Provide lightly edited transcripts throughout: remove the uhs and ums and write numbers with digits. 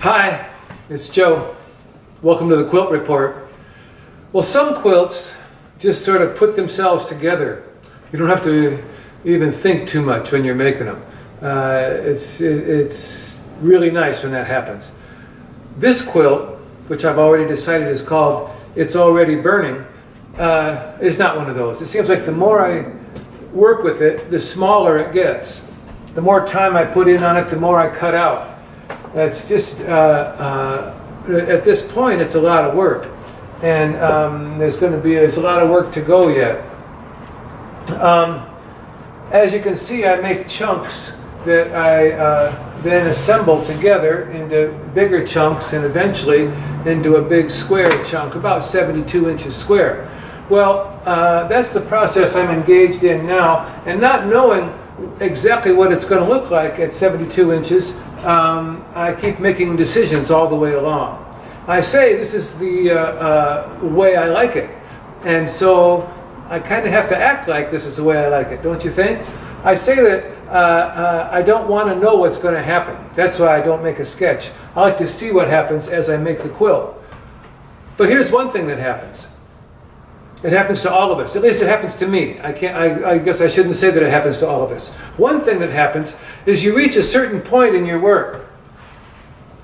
Hi, it's Joe. Welcome to the Quilt Report. Well, some quilts just sort of put themselves together. You don't have to even think too much when you're making them. It's really nice when that happens. This quilt, which I've already decided is called It's Already Burning, is not one of those. It seems like the more I work with it, the smaller it gets. The more time I put in on it, the more I cut out. It's just, at this point, it's a lot of work. And there's a lot of work to go yet. As you can see, I make chunks that I then assemble together into bigger chunks and eventually into a big square chunk, about 72 inches square. Well, that's the process I'm engaged in now, and not knowing exactly what it's going to look like at 72 inches, I keep making decisions all the way along. I say this is the way I like it, and so I kind of have to act like this is the way I like it, don't you think? I say that I don't want to know what's going to happen. That's why I don't make a sketch. I like to see what happens as I make the quilt. But here's one thing that happens. It happens to all of us. At least it happens to me. I guess I shouldn't say that it happens to all of us. One thing that happens is you reach a certain point in your work.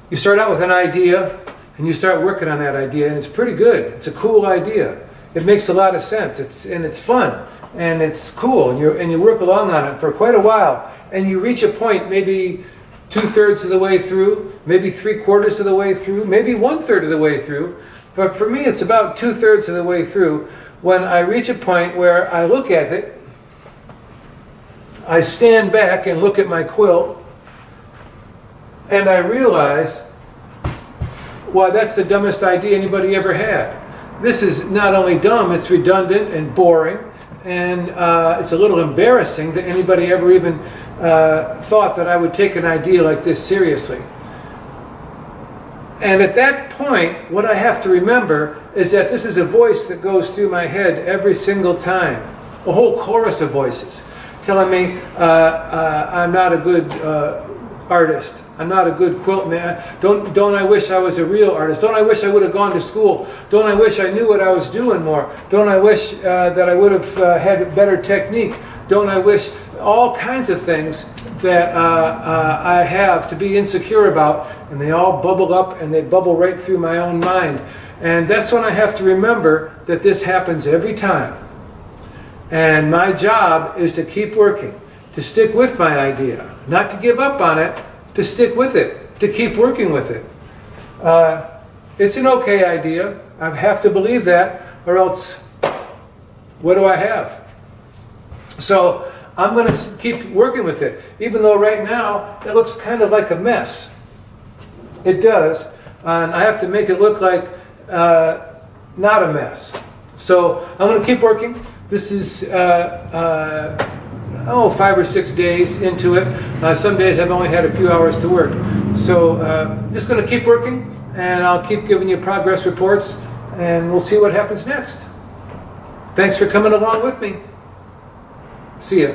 You start out with an idea, and you start working on that idea, and it's pretty good. It's a cool idea. It makes a lot of sense. It's fun, and it's cool, and you work along on it for quite a while, and you reach a point maybe 2/3 of the way through, maybe 3/4 of the way through, maybe 1/3 of the way through. But for me, it's about 2/3 of the way through when I reach a point where I look at it, I stand back and look at my quilt, and I realize, why, that's the dumbest idea anybody ever had. This is not only dumb, it's redundant and boring, and it's a little embarrassing that anybody ever even thought that I would take an idea like this seriously. And at that point, what I have to remember is that this is a voice that goes through my head every single time. A whole chorus of voices telling me I'm not a good artist. I'm not a good quilt man. Don't I wish I was a real artist? Don't I wish I would have gone to school? Don't I wish I knew what I was doing more? Don't I wish that I would have had better technique? Don't I wish all kinds of things that I have to be insecure about, and they all bubble up and they bubble right through my own mind. And that's when I have to remember that this happens every time. And my job is to keep working, to stick with my idea, not to give up on it, to stick with it, to keep working with it. It's an okay idea. I have to believe that, or else what do I have? So I'm going to keep working with it, even though right now it looks kind of like a mess. It does, and I have to make it look like not a mess. So I'm going to keep working. This is 5 or 6 days into it. Some days I've only had a few hours to work. So I'm just going to keep working, and I'll keep giving you progress reports, and we'll see what happens next. Thanks for coming along with me. See ya.